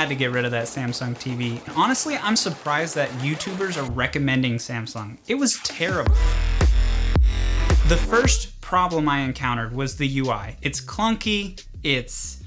had to get rid of that Samsung TV. Honestly, I'm surprised that YouTubers are recommending Samsung. It was terrible. The first problem I encountered was the UI. It's clunky, it's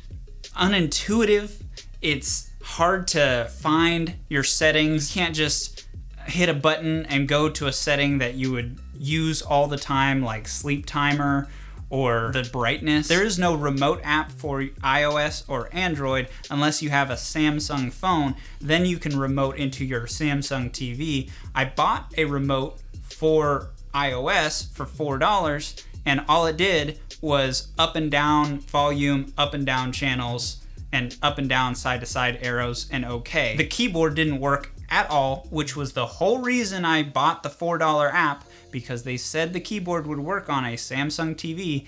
unintuitive, it's hard to find your settings. You can't just hit a button and go to a setting that you would use all the time, like sleep timer or the brightness. There is no remote app for iOS or Android unless you have a Samsung phone. Then you can remote into your Samsung TV. I bought a remote for iOS for $4, and all it did was up and down volume, up and down channels, and up and down side to side arrows, and okay. The keyboard didn't work at all, which was the whole reason I bought the $4 app, because they said the keyboard would work on a Samsung TV,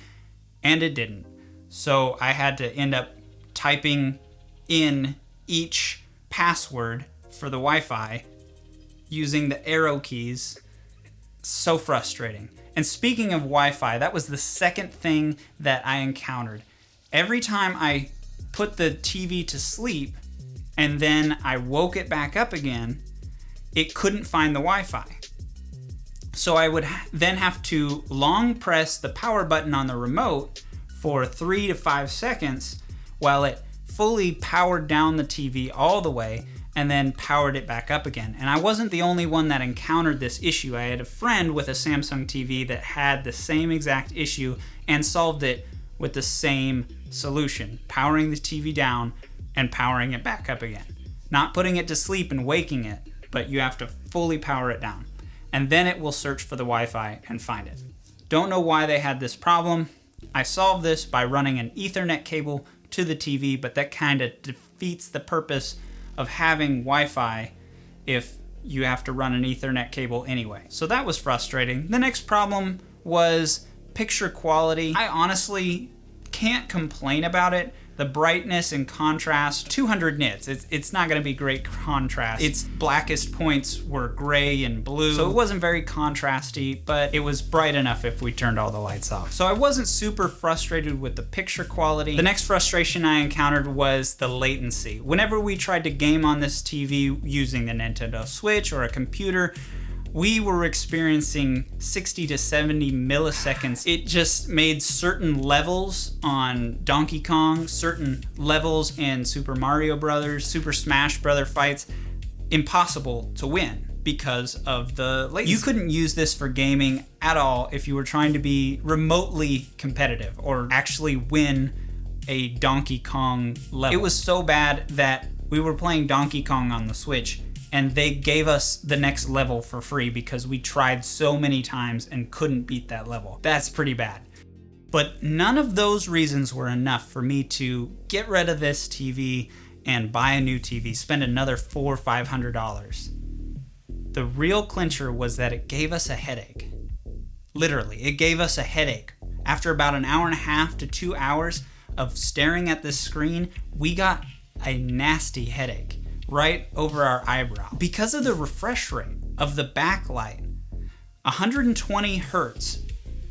and it didn't. So I had to end up typing in each password for the Wi-Fi using the arrow keys. So frustrating. And speaking of Wi-Fi, that was the second thing that I encountered. Every time I put the TV to sleep and then I woke it back up again, it couldn't find the Wi-Fi. So I would then have to long press the power button on the remote for 3 to 5 seconds while it fully powered down the TV all the way and then powered it back up again. And I wasn't the only one that encountered this issue. I had a friend with a Samsung TV that had the same exact issue and solved it with the same solution, powering the TV down and powering it back up again. Not putting it to sleep and waking it, but you have to fully power it down. And then it will search for the Wi-Fi and find it. Don't know why they had this problem. I solved this by running an Ethernet cable to the TV, but that kind of defeats the purpose of having Wi-Fi if you have to run an Ethernet cable anyway. So that was frustrating. The next problem was picture quality. I honestly can't complain about it. The brightness and contrast, 200 nits. It's not gonna be great contrast. Its blackest points were gray and blue, so it wasn't very contrasty, but it was bright enough if we turned all the lights off. So I wasn't super frustrated with the picture quality. The next frustration I encountered was the latency. Whenever we tried to game on this TV using the Nintendo Switch or a computer, we were experiencing 60 to 70 milliseconds. It just made certain levels on Donkey Kong, certain levels in Super Mario Brothers, Super Smash Brother fights, impossible to win because of the latency. You couldn't use this for gaming at all if you were trying to be remotely competitive or actually win a Donkey Kong level. It was so bad that we were playing Donkey Kong on the Switch and they gave us the next level for free because we tried so many times and couldn't beat that level. That's pretty bad. But none of those reasons were enough for me to get rid of this TV and buy a new TV, spend another $400 or $500. The real clincher was that it gave us a headache. Literally, it gave us a headache. After about an hour and a half to 2 hours of staring at this screen, we got a nasty headache right over our eyebrow. Because of the refresh rate of the backlight, 120 hertz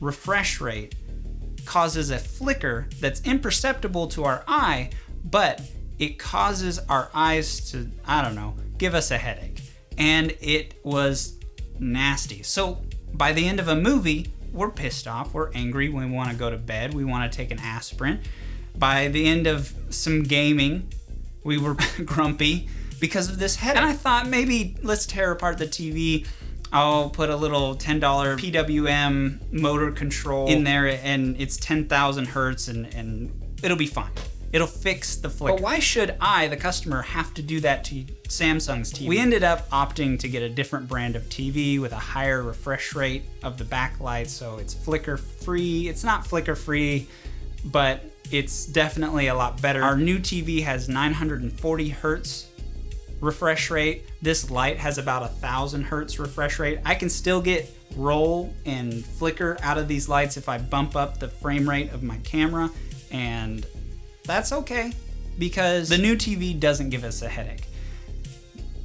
refresh rate causes a flicker that's imperceptible to our eye, but it causes our eyes to, give us a headache. And it was nasty. So by the end of a movie, we're pissed off, we're angry, we want to go to bed, we want to take an aspirin. By the end of some gaming, we were grumpy because of this headache. And I thought maybe let's tear apart the TV. I'll put a little $10 PWM motor control in there and it's 10,000 hertz and it'll be fine. It'll fix the flicker. But why should I, the customer, have to do that to Samsung's TV? We ended up opting to get a different brand of TV with a higher refresh rate of the backlight, so it's flicker free. It's not flicker free, but it's definitely a lot better. Our new TV has 940 hertz refresh rate. This light has about 1,000 hertz refresh rate. I can still get roll and flicker out of these lights if I bump up the frame rate of my camera, and that's okay because the new TV doesn't give us a headache.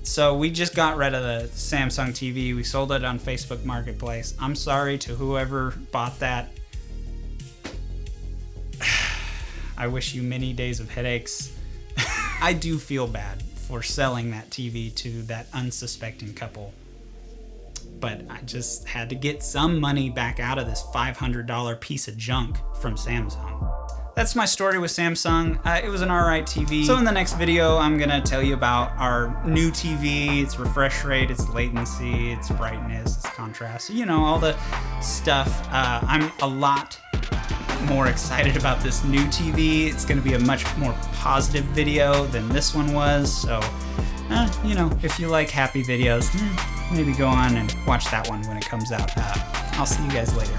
So we just got rid of the Samsung TV. We sold it on Facebook Marketplace. I'm sorry to whoever bought that. I wish you many days of headaches. I do feel bad for selling that TV to that unsuspecting couple. But I just had to get some money back out of this $500 piece of junk from Samsung. That's my story with Samsung. It was an alright TV. So in the next video, I'm gonna tell you about our new TV, its refresh rate, its latency, its brightness, its contrast, you know, all the stuff. I'm a lot more excited about this new TV. It's gonna be a much more positive video than this one was. So, you know, if you like happy videos, maybe go on and watch that one when it comes out. I'll see you guys later.